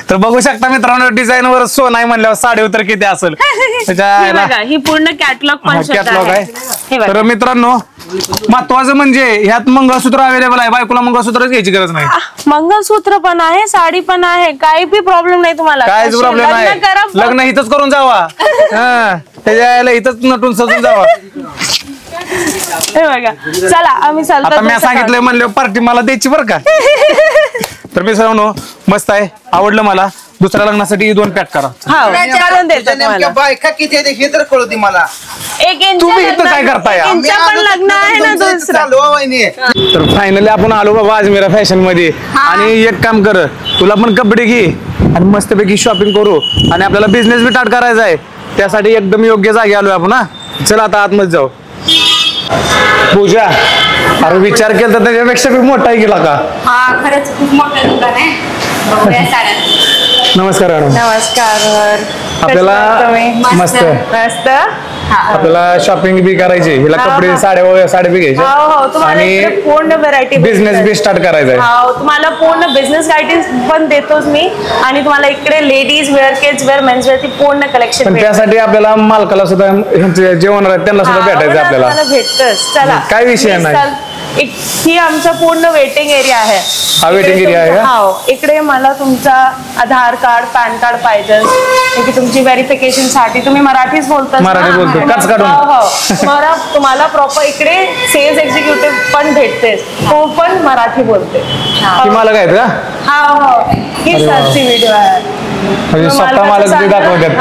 तर बघू शकता मित्रांनो, डिझाईन वर सोन आहे म्हणल्यावर साडी तर किती असेल. ही पूर्ण कॅटलॉग आहे. तर मित्रांनो महत्वाचं म्हणजे ह्यात मंगळसूत्र अवेलेबल आहे. बायकोला मंगळसूत्रच घ्यायची गरज नाही. मंगळसूत्र पण आहे, साडी पण आहे, काही बी प्रॉब्लेम नाही तुम्हाला. काहीच प्रॉब्लेम नाही. लग्न इथंच करून जावा, त्याच्या इथंच नटून सजून जावा. चला आम्ही आता मी सांगितलंय म्हणलं पार्टी मला द्यायची बरं का. तर मी सर्वांनो मस्त आहे, आवडलं मला. दुसऱ्या लग्नासाठी 2 पॅक करा. बायका किती आहे हे तर कळू दे मला. तुम्ही इथं काय करताय? लग्न आहे ना दुसरं. तर फायनली आपण आलो बाबा अजमेरा फॅशन मध्ये. आणि एक काम कर, तुला पण कपडे घे आणि मस्तपैकी शॉपिंग करू. आणि आपल्याला बिझनेस बी स्टार्ट करायचा आहे, त्यासाठी एकदम योग्य जागी आलोय आपण. चला आता आतमध्ये जाऊ. पूजा, अरे विचार केला तर त्याच्यापेक्षा खूप मोठा आहे गेला का? हा खरंच खूप मोठं दुकान आहे. बघूया साड्या. नमस्कार मॅडम. नमस्कार. आपल्याला मस्त मस्त आपल्याला शॉपिंग बी करायची, हिला कपडे साड्या बी घ्यायचे आणि पूर्ण व्हरायटी बिझनेस बी स्टार्ट करायचा आहे. तुम्हाला पूर्ण बिझनेस गाईडन्स पण देतोच मी. आणि तुम्हाला इकडे ladies wear, kids wear, men's wear ची पूर्ण कलेक्शन. पण त्यासाठी आपल्याला मालकाला सुद्धा जेवण त्यांना सुद्धा भेटायचं आपल्याला. भेटतच. चला काय विषय नाही. ही आमचा पूर्ण वेटिंग एरिया आहे. हा वेटिंग एरिया आहे. हो, इकडे मला तुमचा आधार कार्ड, पॅन कार्ड पाहिजे. तुमची व्हेरिफिकेशन साठी तुम्ही मराठीच बोलता. मराठी बोलतो काच काढून. हो, तुम्हाला प्रॉपर इकडे सेल्स एक्झिक्युटिव्ह पण भेटते, तो पण मराठी बोलते. मला काय का? हो, ही सरची व्हिडिओ आहे. म्हणजे स्वतः मालक ते दाखवतात.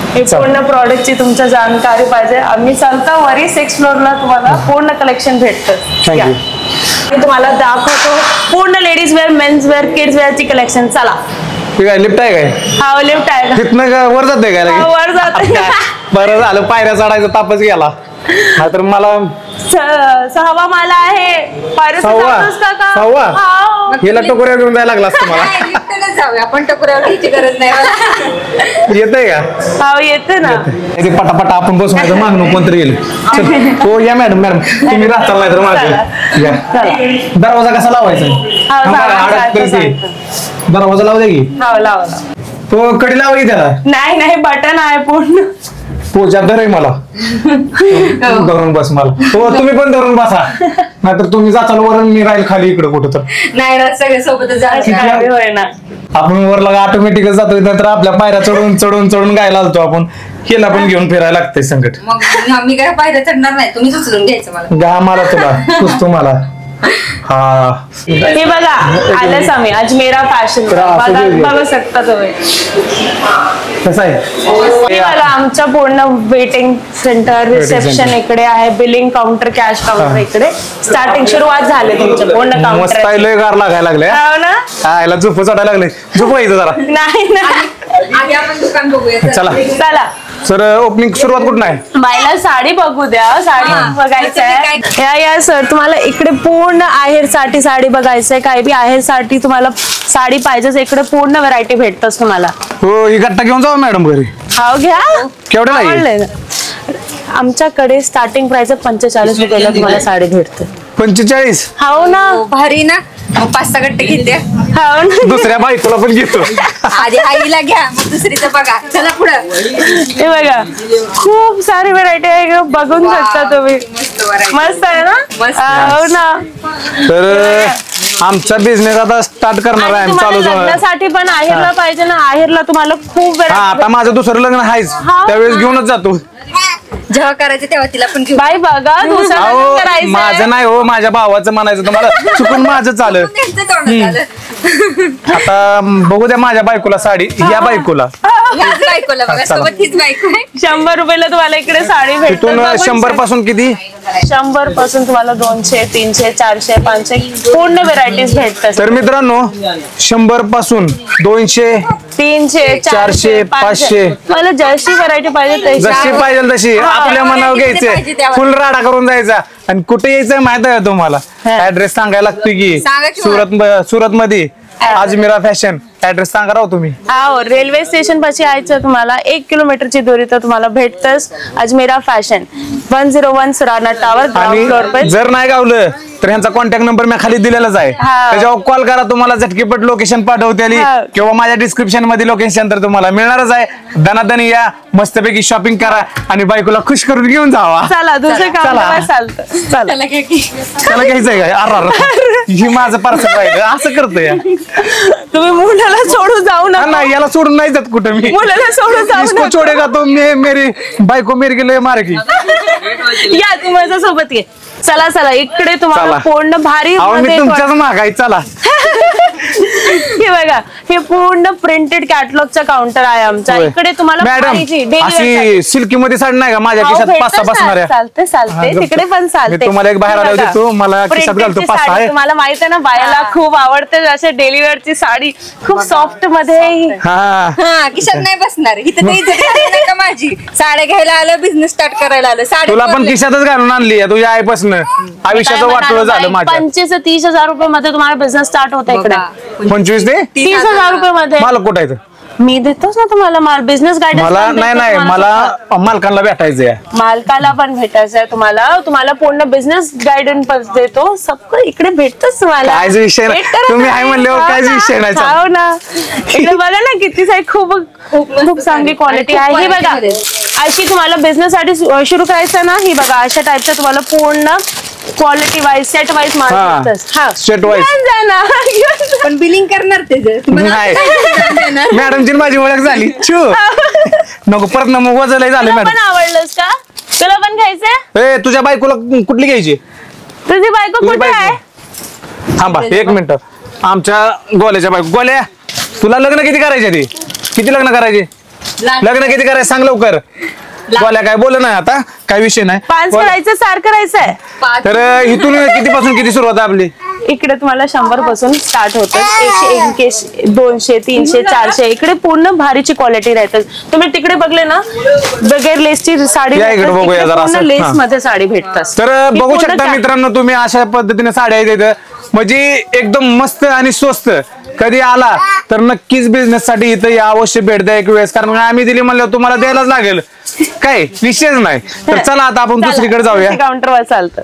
हे पूर्ण प्रॉडक्टची तुमच्या जानकारी पाहिजे. आम्ही चालता वरी 6 फ्लोअरला तुम्हाला पूर्ण कलेक्शन भेटतं. मी तुम्हाला दाखवतो पूर्ण ladies wear, men's wear, kids wear ची कलेक्शन. चला. लिफ्ट आहे काय? हा लिफ्ट आहे. तिथनं वर जाते काय? वर जाते. बरं झालं, पायऱ्या चढायचा तापच गेला. तर मला 6वा माला आहे. 6वा हिला टकोऱ्या घेऊन जायला लागला असतं मला. जाऊया आपण, टकोऱ्यावर घ्यायची गरज नाही. येतंय का? हो येते ना. पटापटा आपण बसून मागणं कोणतरी येईल. हो या मॅडम. तुम्ही राहताल नाही तर माझं. दरवाजा कसा लावायचा? दरवाजा लावू दे की. लावा. तो कडी लावा की त्याला. नाही बटन आहे पूर्ण. पोचा धर आहे मला. धरून बस मला. हो तुम्ही पण धरून बसा, नाहीतर तुम्ही जाताल वर, मी राहील खाली इकडे कुठं. तर नाही ना, सगळे सोबतच जायचं. आपण वर लागा ऑटोमॅटिकच जातो. नंतर आपल्या पायऱ्या चढून गायला आलतो आपण. हिला पण घेऊन फिरायला लागतंय संकट. मग मी काय पायऱ्या चढणार नाही, तुम्हीच उचलून घ्यायचं मला. गा मला तुला पुसतो मला. हा हे बघा, आलंच आम्ही अजमेरा फॅशन. बघू शकता तुम्ही. कसं आहे बघा, आमच्या पूर्ण वेटिंग सेंटर, रिसेप्शन इकडे आहे, बिलिंग काउंटर, कॅश काउंटर इकडे. स्टार्टिंग सुरुवात झाली तुमचं पूर्ण काउंटर. मस्त आहे, गार लागायला लागले. हो ना. याला झोप चढायला लागले. झोपायचं जरा. नाही आपण दुकान बघूया. चला. सर ओपनिंग सुरुवात कुठून आहे? बायला साडी बघू द्या. साडी बघायचं आहे. या सर, तुम्हाला इकडे पूर्ण आहेर साठी साडी बघायचंय. काय बी आहेर साठी तुम्हाला साडी पाहिजे, इकडे पूर्ण व्हरायटी भेटतच तुम्हाला. हो, ही गट्टा घेऊन जाऊ मॅडम घरी. हो घ्या. केवढं? आमच्याकडे स्टार्टिंग प्राइस 45 रुपयाला तुम्हाला साडी भेटते. 45? हो ना. भारी ना. 5-6 गट्टे घेते. हो ना. दुसऱ्या बायकोला पण घेतो. आधी आईला घ्या, मग दुसरीचं बघा. चला पुढं. हे बघा, खूप सारी व्हरायटी आहे, बघून शकता तुम्ही. मस्त आहे ना. हो ना. तर आमचा बिझनेस आता स्टार्ट करणार आहे. चालू लग्नासाठी पण आहेरला पाहिजे ना. आहेरला तुम्हाला खूप आता माझं दुसरं लग्न आहेच, त्यावेळेस घेऊनच जातो. जेव्हा करायचं तेव्हा तिला पण घेऊ. बाई बघा, दुसरं माझं नाही हो, माझ्या भावाचं म्हणायचं तुम्हाला. चुकून माझं चालू. आता बघू द्या माझ्या बायकोला साडी. या बायकोला 100 रुपयाला तुम्हाला इकडे साडी भेटते. 100 पासून किती? 100 पासून तुम्हाला 200, 300, 400, 500 पूर्ण व्हरायटीज भेटतात. तर मित्रांनो 100 पासून 200, 300, 400, 500 मला जशी व्हरायटी पाहिजे जशी पाहिजे तशी आपल्या मनावर घ्यायचे. फुल राडा करून जायचा. आणि कुठे यायचं माहित आहे तुम्हाला? ऍड्रेस सांगायला लागतो की सुरत मध्ये अजमेरा फॅशन. ऍड्रेस सांगा राव तुम्ही. हो, रेल्वे स्टेशन पाशी यायचं तुम्हाला 1 किलोमीटरची दूरी तर तुम्हाला भेटतच Ajmera fashion 101 Surana tower ground floor पे. आणि जर नाही गावलं तर ह्यांचा कॉन्टॅक्ट नंबर मी खाली दिलेलाच आहे. हा. त्याच्यावर कॉल करा, तुम्हाला झटकीपट लोकेशन पाठवते हा. किंवा माझ्या डिस्क्रिप्शन मध्ये लोकेशन तर तुम्हाला मिळणारच आहे. दनादन या, मस्तपैकी शॉपिंग करा आणि बायकोला खुश करून घेऊन जावा. चला दुसरं काम चला. काय चालतं. चला त्याला काय की त्याला घ्यायचंय काय ही माझं पार्सल राहिलं असं करतोय. तुम्ही मुलाला सोडून जाऊ नका. नाही याला सोडून नाही जात कुठं मी. मुलाला सोडून जाऊ इसको नका. छोडेगा तो मेरी बायको मेरे गेले मारेगी. या तू माझ्या सोबत ये. चला चला इकडे तुम्हाला चला. पूर्ण भारी अहो मी मध्ये तुमच्याच मागाय. चला हे बघा, हे पूर्ण प्रिंटेड कॅटलॉगचा काउंटर आहे आमचा. होय. इकडे तुम्हाला मॅडम भारीची daily wear अशी सिल्की मध्ये साडी नाही का माझ्या हो, खिशात भेटतं 5-6 बसणार आहे. चालते चालते हा, तिकडे पण चालते. मी तुम्हाला एक बाहेर हे आले बघा, होते, मला खिशात printed घालतो ची 5-6 साडी आहे. तुम्हाला माहित आहे ना, बायाला खूप आवडते असे डेली वेअर ची साडी, खूप सॉफ्ट मध्ये. हा हा खिशात नाही बसणार. इथं काही इज्जत झाली नाही का माझी? साड्या घ्यायला आलं, बिझनेस स्टार्ट करायला आलं. साडी तुला पण खिशातच घालून आणली आहे तुझ्या आईपासून. आयुष्याचं वाटोळं झालं माझ्या. 25 ते 30,000 रुपये मध्ये तुम्हाला बिझनेस स्टार्ट होता इकडे. 25 ते 30,000 रुपये मध्ये मला कुठं आहे? मी देतोच ना तुम्हाला माल, बिझनेस गायडन्स. मला नाही मला मालकांना भेटायचंय. मालकाला पण भेटायचंय तुम्हाला पूर्ण बिझनेस गायडन्स पण देतो. सगळं इकडे भेटतच तुम्हाला. काहीच विषय नाही. भेटतं ना तुम्ही आहे म्हणल्यावर हो काहीच ना, विषय नाही. हो ना. इकडे बघा ना किती सारी खूप खूप चांगली क्वालिटी आहे. ही बघा, अशी तुम्हाला बिझनेस साठी सुरू करायचं ना, ही बघा अशा टाईपचं तुम्हाला पूर्ण क्वालिटी वाईज सेट वाईज माल हा, भेटतच. हा set wise. घेऊन जा ना, घेऊन जा. पण बिलिंग करणार ते नाही मॅडमची माझी ओळख झाली. छू नको परत ना मग वजलही झालं तुला मॅडम. पण आवडलंस का? तुला पण घ्यायचंय? ए तुझ्या बायकोला कुठली घ्यायची? तुझी बायको तुझी कुठे आहे? बायको थांबा 1 मिनिट. आमच्या गोल्याच्या बायको. गोल्या तुला लग्न किती करायचे ती? किती लग्न करायचे? लग्न किती करायचं सांग लवकर. गोल्या काय बोल नाही आता, काय विषय नाही. 5 करायचं 4 करायचंय. तर इथून किती पासून किती सुरुवात आहे आपली? इकडे तुम्हाला 100 पासून स्टार्ट होतं. 100, 200, 300, 400 इकडे पूर्ण भारीची क्वालिटी राहते. तुम्ही तिकडे बघले ना, बगैर लेसची साडी या इकडे भेटते, बघूया इकडे जरा पूर्ण असं. लेस हा. मध्ये साडी भेटतात. तर ही बघू पूर्ण शकता कॅ- मित्रांनो तुम्ही अशा पद्धतीने साड्या आहेत इथं. म्हणजे एकदम मस्त आणि स्वस्त. कधी आला तर नक्कीच बिझनेस साठी इथं या, अवश्य भेट द्या एक वेळेस. कारण आम्ही दिली म्हणलं तुम्हाला द्यायलाच लागेल, काय विषयच नाही. तर चला आता आपण दुसरीकडे जाऊया. काउंटरवर चालतं.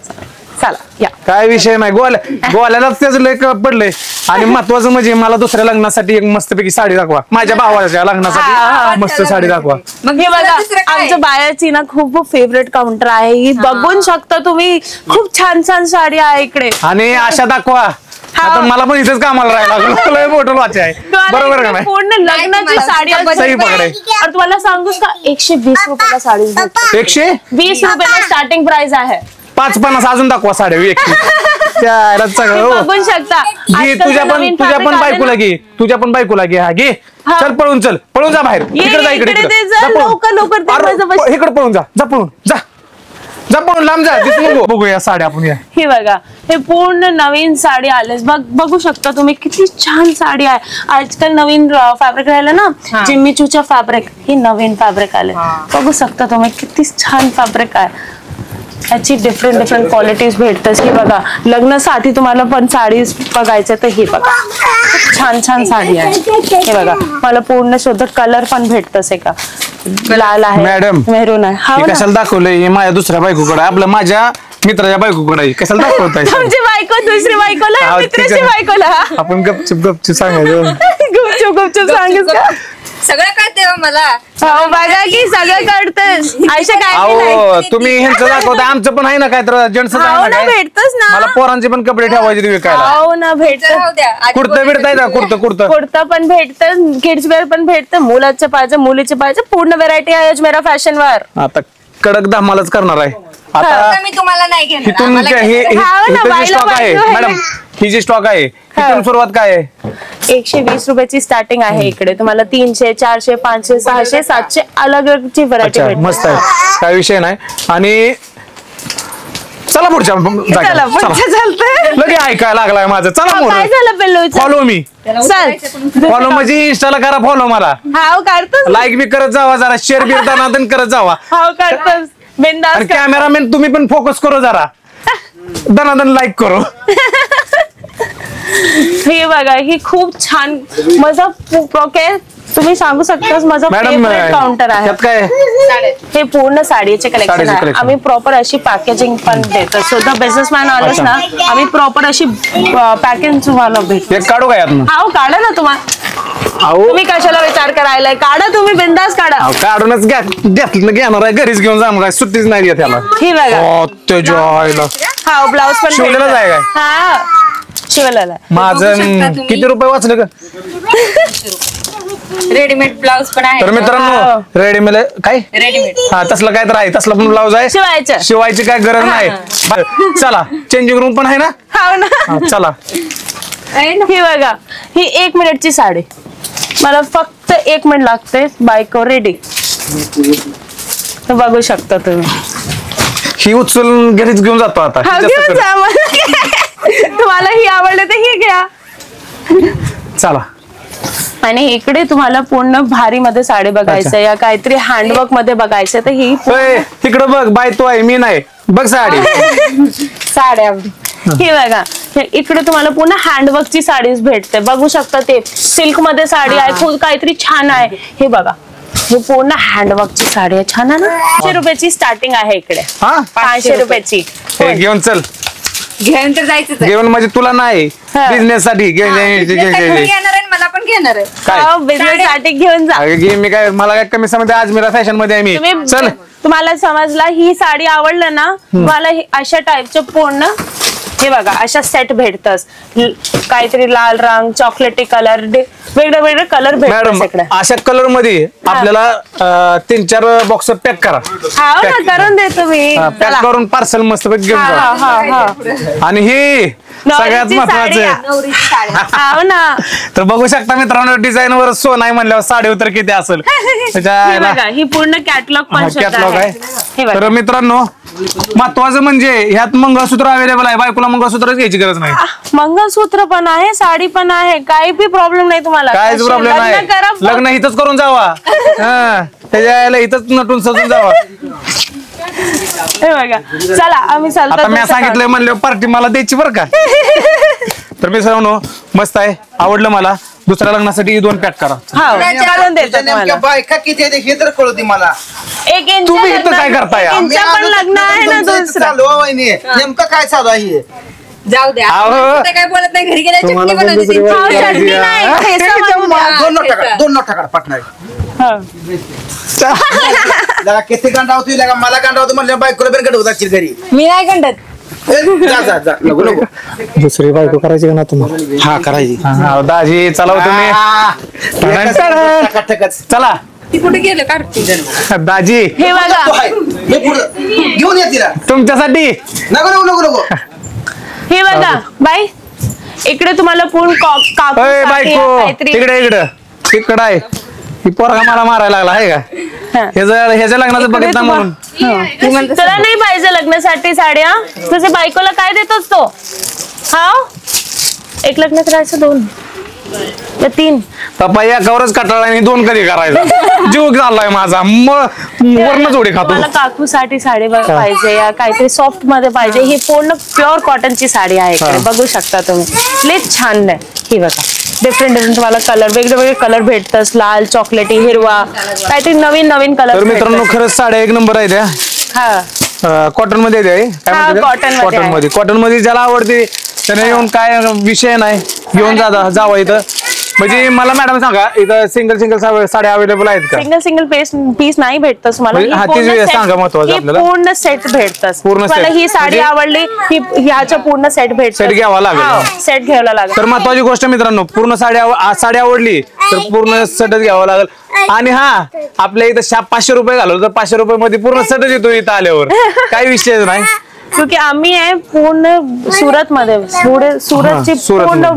चला या. काय विषय नाही. गोल्यालाच त्याच लय पडलंय. आणि महत्वाचं म्हणजे मला दुसऱ्या लग्नासाठी एक मस्तपैकी साडी दाखवा. माझ्या भावाच्या हा, लग्नासाठी मस्त साडी दाखवा. मग हे बघा, दुसरं काय? आमच्या बायाची ना खूप फेवरेट काउंटर आहे. ही बघून शकता तुम्ही. खूप छान छान साडी आहे इकडे. आणि अशा दाखवा. आता मला पण इथेच कामाला राहायला लागलं. मोठं वाच आहे तुम्हाला बरोबर इकडे का नाही? पूर्ण लग्नाची तुम्हाला साडी असते. सही पकडे. और तुम्हाला सांगूच का, 120 रुपयाला साडी भेटते. 120 रुपयाला स्टार्टिंग प्राइस आहे. 5-50 अजून दाखवा साड्या त्याला सगळं हो. बघू शकता. घे आजकालचं तुझ्या नवीन पण fabric आलं बायकोला ना. घे. तुझ्या पण बायकोला घे. हा घे. हा. चल पळून जा बाहेर. ये, इकडे जा इकडे इकडे ते जा, लवकर ते माझं बस. इकडे पळून जा पळून जा पळून लांब जा. दिसू नको. बघूया साड्या आपण या. हे बघा, हे पूर्ण नवीन साडी आले. बघू शकता तुम्ही किती छान साडी आहे. आजकाल नवीन फॅब्रिक राहिलं ना, जिम्मीचूच्या फॅब्रिक, हे नवीन फॅब्रिक आले. बघू शकता तुम्ही किती छान फॅब्रिक आहे. याची डिफरंट क्वालिटीज भेटतात. हे बघा, लग्नासाठी तुम्हाला पण साडी बघायचं तर हे बघा, खूप छान साडी आहे. हे बघा, मला पूर्ण शुद्ध कलर पण भेटतच आहे का, लाल आहे, मॅडम, मेरून आहे. हे हो ना? कशाला दाखवलंय? हे माझ्या दुसऱ्या बायकोकडे, आपलं माझ्या मित्राच्या बायकोकडे आहे. कशाला दाखवताय? तुमची बायको दुसरी बायकोला, हा, मित्राची ठीक आहे. बायकोला. आपण गपचूप सांगायचं. गुपचूप सांगेस का? सगळं कळतंय हो मला. हो बघा की सगळं कळतंस. आयशा काय अहो तुम्ही ह्यांचं दाखवता, आमचं पण आहे ना काय तर जेंट्स हो ना, भेटतच ना. मला पोरांचे पण कपडे ठेवायचे विकायला. हो ना, भेटत. राहू द्या. आधी कुर्तं भेटताय ना? कुर्तं कुर्ता पण भेटतं, किड्स वेअर पण भेटतं, मुलाचं पाहिजे, मुलीचे पाहिजे, पूर्ण व्हरायटी आहे अजमेरा फॅशन वर. आता कडक धमालच करणार आहे. आता आता मी तुम्हाला नाही घेणार. इथून आम्हाला घ्यायचं. हा ना, बायला स्टॉक आहे बायको आहे. मॅडम, ही जी स्टॉक आहे इथून सुरुवात काय आहे? 120 रुपयाची स्टार्टिंग आहे इकडे. तुम्हाला 300, 400, 500, 600, 700 अलग अलगची व्हरायटी अच्छा, भेटते. मस्त आहे, काय विषय नाही. आणि चला पुढच्या चला पुढचं चालतंय. लगे ऐकायला लागलाय माझं. चला काय मोर झालं पिल्लू? Follow me. चल फॉलो म्हणजे इंस्टाला करा फॉलो मला. हाव करतोस. लाईक बी करत जावा, जरा शेअर बी दानादन करत जावा. हाव करतोस. बिंदास आणि कॅमेरामॅन तुम्ही पण फोकस करो जरा, दनादन लाईक करो. हे बघा ही खूप छान माझा तुम्ही सांगू शकता माझा मॅडम फेवरेट काउंटर आहे. त्यात काय हे पूर्ण साडीचे कलेक्शन साडीचे आहे. collection. आम्ही प्रॉपर अशी पॅकेजिंग पण देतो. सुद्धा बिझनेसमॅन आलोच ना आम्ही प्रॉपर अशी पॅकेज तुम्हाला भेटतो. एक काढू काय यातनं? हाव काढा ना अहो तुम्ही कशाला विचार करायलाय? काढा तुम्ही बिंदास काढा. अहो, काढूनच घेतलं घेणार आहे घरीच घेऊन जाणार आहे सुट्टीच नाही देत त्याला. ही बघा हो, त्याच्या आईला. हा ब्लाऊज पण शिवलेलंच भेटतो. आहे काय? हा शिवलेला आहे. माझं तुम्ही. किती रुपये वाचलं का? रेडीमेड ब्लाऊज पण आहे. तर मित्रांनो रेडीमेड काय रेडीमेड हा तसलं काय तर आहे तसलं पण ब्लाऊज आहे शिवायचं. शिवायची काय गरज नाही बरं, चला चेंजिंग रूम पण आहे ना हाव ना. हा, चला ही बघा ही 1 मिनिटची साडी मला फक्त 1 मिनिट लागते बायको रेडी. बघू शकता तुम्ही. ही उचलून घरीच घेऊन जातो आता हा, ही जास्त घेऊन कर. जा मला. तुम्हाला ही आवडली तर ही घ्या. चला आणि इकडे तुम्हाला पूर्ण भारी मध्ये साडी बघायचं या काहीतरी हँडवर्क मध्ये बघायचं तर ही ओय, तिकडं बघ बाय तू आहे मी नाही बघ साडी साड्या. ही बघा इकडे तुम्हाला पूर्ण हँडवर्कची साडीज भेटते. बघू शकता ते सिल्क मध्ये साडी आहे खूप काहीतरी छान आहे. हे बघा हे पूर्ण हँडवर्कची साडी आहे. छान आहे ना. 500 रुपयाची स्टार्टिंग आहे इकडे. हा 500 रुपयाची. हे घेऊन चल घेऊन तर जायचंच आहे. घेऊन म्हणजे तुला नाही हा. बिझनेस साठी घे घरी येणार आहे मला पण घेणार आहे. काय बिझनेस साठी घेऊन जा. अगं घे मी काय मला काय कमी समजते आज मेरा फॅशन मध्ये आहे मी तुम्ही चल तुम्हाला समजला ही साडी आवडलं ना तुम्हाला अशा टाईपचं पूर्ण हे बघा अशा सेट भेटतस. काहीतरी लाल रंग चॉकलेटी कलर वेगळे वेगळे कलर मॅडम भेटतात इकडे. अशा कलर मध्ये आपल्याला 3-4 बॉक्स पॅक करा हाव ना करून देतो मी. पॅक चला. करून पार्सल मस्त पैकी घेऊन हा जा हा हा आणि ही सगळ्यात नवरीची साडी महत्वाचं आहे. नवरीची साड्या. हाव ना. तर बघू शकता मित्रांनो डिझाईन वर सो नाही म्हणल्यावर साडी उतर किती असेल हे बघा ही पूर्ण कॅटलॉग पण सुद्धा कॅटलॉग आहे. आहे हे बघा तर मित्रांनो महत्वाचं म्हणजे ह्यात मंगळसूत्र अवेलेबल आहे बायकोला मंगळसूत्रच घ्यायची गरज नाही मंगळसूत्र पण आहे साडी पण आहे काही बी प्रॉब्लेम नाही तुम्हाला. काय कशी प्रॉब्लेम लग्न नाही करा, लग्न इथंच करून जावा हा त्याच्या यायला इथंच नटून सजून जावा हे बघा चला आम्ही चालतो. आता मी सांगितलंय म्हणलं पार्टी मला द्यायची बरं का तर मी सांगू मस्त आहे आवडलं मला दुसऱ्या लग्नासाठी 2 पॅक करा हा करून देतो तुझ्या नेमक्या तुम्हाला. बायका किती आहे हे तर कळू दे मला. 1 इंच तुम्ही इथं काय करताय? मी पण आलो तर लग्न आहे ना तुमचं इथं दुसरं. चालू आहे वहिनी. नेमकं काय चालू आहे जाऊ द्या अहो. आता काय बोलत नाही घरी गेल्या चटणी तुम्हाला पण बनवते दुसरी ती. हा, बाई चटणी करायची, नाही हा? ठेचा बनवून द्या. 2 नोट टाका 2 नोट टाका पाटणार हा. लगा किती गांडा होती लगा मला गांडा होतो म्हणलं बायकोला पण गडवत असतील घरी मी नाही गंडत. जा जा जा नको नको दुसरी बायको करायची का ना तुम्हाला हा करायची दाजी चला हो तुम्ही टकाटकच. चला ती कुठे गेलं काढते. दाजी हे बघा तो आहे. मी पुढं घेऊन ये तिला तुमच्यासाठी नको नको नको नको हे बघा बाई इकडे तुम्हाला पूर्ण काकू अय बायको काहीतरी तिकडं आहे ही पोरगा मला मारायला लागला आहे का हा. ह्याच्या लग्नाचं इकडे बघितलं म्हणून तुला नाही पाहिजे लग्नासाठी साड्या तुझ्या बायकोला काय देतोस तो हा 1 लग्न करायचं 2 या 3 पप्पा एकावरच कटाळा आणि 2 कधी करायचा जीव झालाय माझा वरण जोडी खातो मला काकूसाठी साडी पाहिजे या काहीतरी सॉफ्ट मध्ये पाहिजे ही पूर्ण प्युअर कॉटनची साडी आहे इकडे. बघू शकता तुम्ही लई छान आहे. ही बघा डिफरंट तुम्हाला कलर वेगवेगळे कलर भेटतात लाल चॉकलेटी हिरवा काहीतरी नवीन कलर. तर मित्रांनो खरंच साड्या 1 नंबर आहे त्या हा कॉटन मध्ये आहे हा, cotton मध्ये आहे. कॉटन मध्ये ज्याला आवडते त्याने येऊन काय विषय नाही घेऊन जावा इथं म्हणजे मला मॅडम सांगा इथं सिंगल साड्या अवेलेबल आहेत का सिंगल पीस नाही भेटत तुम्हाला. म्हणजे ही हा, पूर्ण तीच set- सांगा महत्वाचं ही आपल्याला. पूर्ण सेट भेटतात पूर्ण तुम्हाला. set. ही साडी म्हणजे- आवडली ही ह्याच्या पूर्ण सेट भेटत Set घ्यावा लागेल. सेट घ्यायला लागेल. तर महत्वाची गोष्ट मित्रांनो पूर्ण साडी आवडली तर पूर्ण सेटच घ्यावं लागेल आणि हा आपल्या इथं 500 रुपये घालवलं तर 500 रुपये मध्ये पूर्ण सेटच येतो इथं आल्यावर काही विषयच नाही क्योंकि आम्ही आहे पूर्ण सुरत मध्ये सुरतची हा, सुरत पूर्ण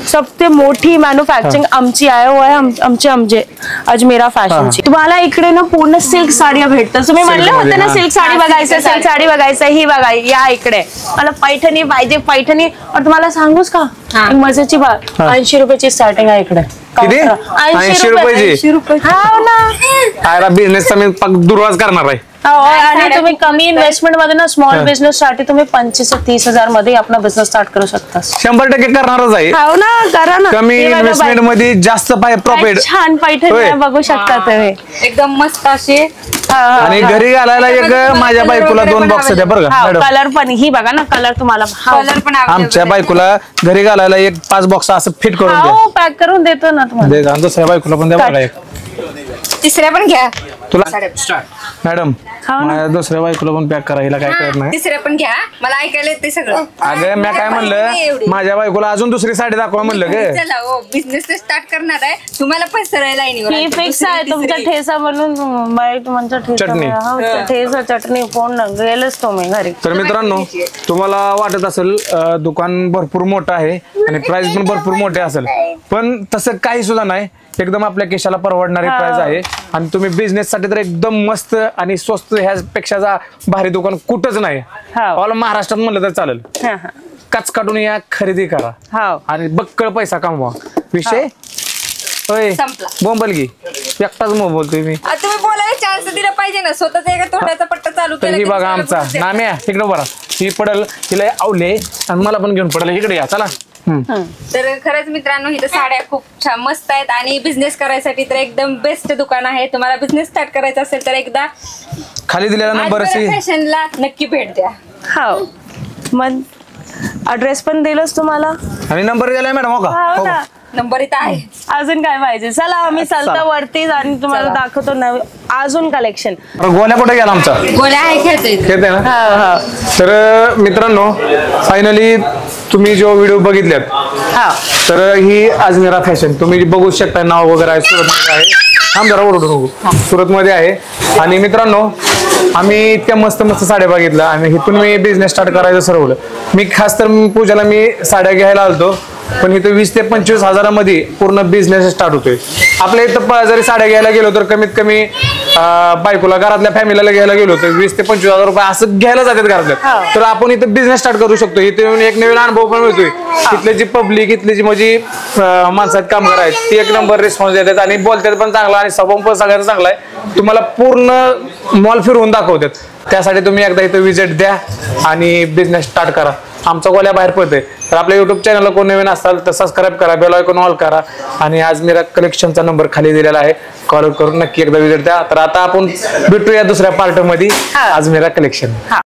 सबसे मोठी मॅन्युफॅक्चरिंग आमची आहे वो आहे आमचे अजमेरा फॅशनची. तुम्हाला इकडे ना पूर्ण सिल्क साड्या भेटतात. तुम्ही म्हणले Silk होते मध्ये, ना हा. सिल्क साडी बघायचं सिल्क साडी बघायचं ही बघा या इकडे मला पैठणी पाहिजे पैठणी और तुम्हाला सांगूच का हा. एक मजेची बात 80 रुपयाची स्टार्टिंग आहे इकडे. किती? 80 80 रुपयाची? 80 रुपये. हाव ना आयला बिझनेसचा मी दुर्वाज करणार आहे आणि तुम्ही कमी इन्व्हेस्टमेंट मध्ये ना स्मॉल बिझनेस साठी तुम्ही 25 ते 30,000 मध्ये आपला बिझनेस स्टार्ट करू शकता. 100% करणारच आहे. हो ना, करा ना. कमी हे बघा इन्व्हेस्टमेंट बाई. मध्ये जास्त प्रॉफिट. छान पैठणी बघू शकता तुम्ही. एकदम मस्त असे आणि घरी घालायला एक माझ्या बायकोला 2 बॉक्स द्या बरं का मॅडम. कलर पण ही बघा ना, कलर तुम्हाला कलर पण आमच्या बायकोला घरी घालायला एक 5 बॉक्स असं फिट करून द्या. पॅक करून देतो ना तुम्हाला. दे का, दुसऱ्या बायकोला पण द्या बघा एक. तिसऱ्या पण घ्या. तुला मॅडम माझ्या दुसऱ्या बायकोला पण पॅक करा, हिला काय कळत नाही. तिसऱ्या पण घ्या, मला ऐकायला येते सगळं. अगं मी काय म्हणलं, माझ्या बायकोला अजून दुसरी साडी दाखवा म्हणलं ग. चला हो, बिझनेस स्टार्ट करणार आहे, तुम्हाला पण सरळ लाईनीवर ही फिक्स आहे तुमचा ठेसा बनून बाई, तुमचा चटणी. ठेसा चटणी फोन गेलच तुम्ही घरी. तर मित्रांनो, तुम्हाला वाटत असेल दुकान भरपूर मोठं आहे आणि प्राइस पण भरपूर मोठे असेल, पण तसं काही सुद्धा नाही. एकदम आपल्या केशाला परवडणारी प्राइस आहे आणि तुम्ही बिझनेस साठी तर एकदम मस्त आणि स्वस्त, ह्यापेक्षा भारी दुकान कुठंच नाही. ऑल महाराष्ट्रात म्हणलं तर चालेल. कच काढून या, खरेदी करा आणि बक्कळ पैसा कमवा. विषय संपला. बोंबलगी एकटाच बोलतोय मी. तुम्ही बोलायला चान्स दिला पाहिजे ना, स्वतःचा एका तोंडाचा पट्टा चालू तर ही बघा आमचा नाम्या, इकडे बघा, ही पडल, तिला आवले आणि मला पण घेऊन पडल. इकडे या, चला. तर खरंच मित्रांनो, इथं साड्या खूप छान मस्त आहेत आणि बिझनेस करायसाठी तर एकदम बेस्ट दुकान आहे. तुम्हाला बिझनेस स्टार्ट करायचा असेल तर एकदा खाली दिलेला नंबर फॅशनला नक्की भेट द्या. हो, मग ऍड्रेस पण दिलंच तुम्हाला आणि नंबर दिलाय मॅडम. हो का, नंबर इथं आहे. अजून काय पाहिजे? चला आम्ही चालता वरती आणि तुम्हाला दाखवतो अजून कलेक्शन. गोल्या कुठे गेला आमचा? गोळ्या आहे खेळते ना. तर मित्रांनो, फायनली तुम्ही जो व्हिडिओ बघितल्यात तर ही अजमेरा फॅशन तुम्ही बघू शकता. नाव वगैरे आहे, सुरतमध्ये आहे. जरा ओरडू सुरतमध्ये आहे. आणि मित्रांनो, आम्ही इतक्या मस्त मस्त साड्या बघितल्या आणि इथून मी बिझनेस स्टार्ट करायचं ठरवलं. मी खास तर पूजाला मी साड्या घ्यायला आलतो, पण इथं 20 ते 25 हजारामध्ये पूर्ण बिझनेस स्टार्ट होतोय. आपल्या इथं जरी साड्या घ्यायला गेलो तर कमीत कमी बायकोला, घरातल्या फॅमिलीला घ्यायला गेलो तर 20 ते 25 हजार रुपये असं घ्यायला जातात घरातल्या. तर आपण इथं बिझनेस स्टार्ट करू शकतो. इथे येऊन एक नवीन अनुभव पण मिळतोय. इथले जी पब्लिक, इथली जी माझी माणसात कामगार आहेत, ती एक नंबर रिस्पॉन्स देतात आणि बोलतात पण चांगला आणि स्वभाव पण सगळ्यांचा चांगला आहे. तुम्हाला पूर्ण मॉल फिरवून दाखवतात. त्यासाठी तुम्ही एकदा इथं विजिट द्या आणि बिझनेस स्टार्ट करा. आमचा गोल्या बाहेर पडतोय. तर आपल्या युट्यूब चॅनलला कोण नवीन असाल तर सबस्क्राईब करा, बेल आयकॉन ऑल करा आणि अजमेरा कलेक्शनचा नंबर खाली दिलेला आहे, कॉल करून नक्की एकदा विजिट द्या. तर आता आपण भेटूया दुसऱ्या पार्ट मध्ये अजमेरा कलेक्शन.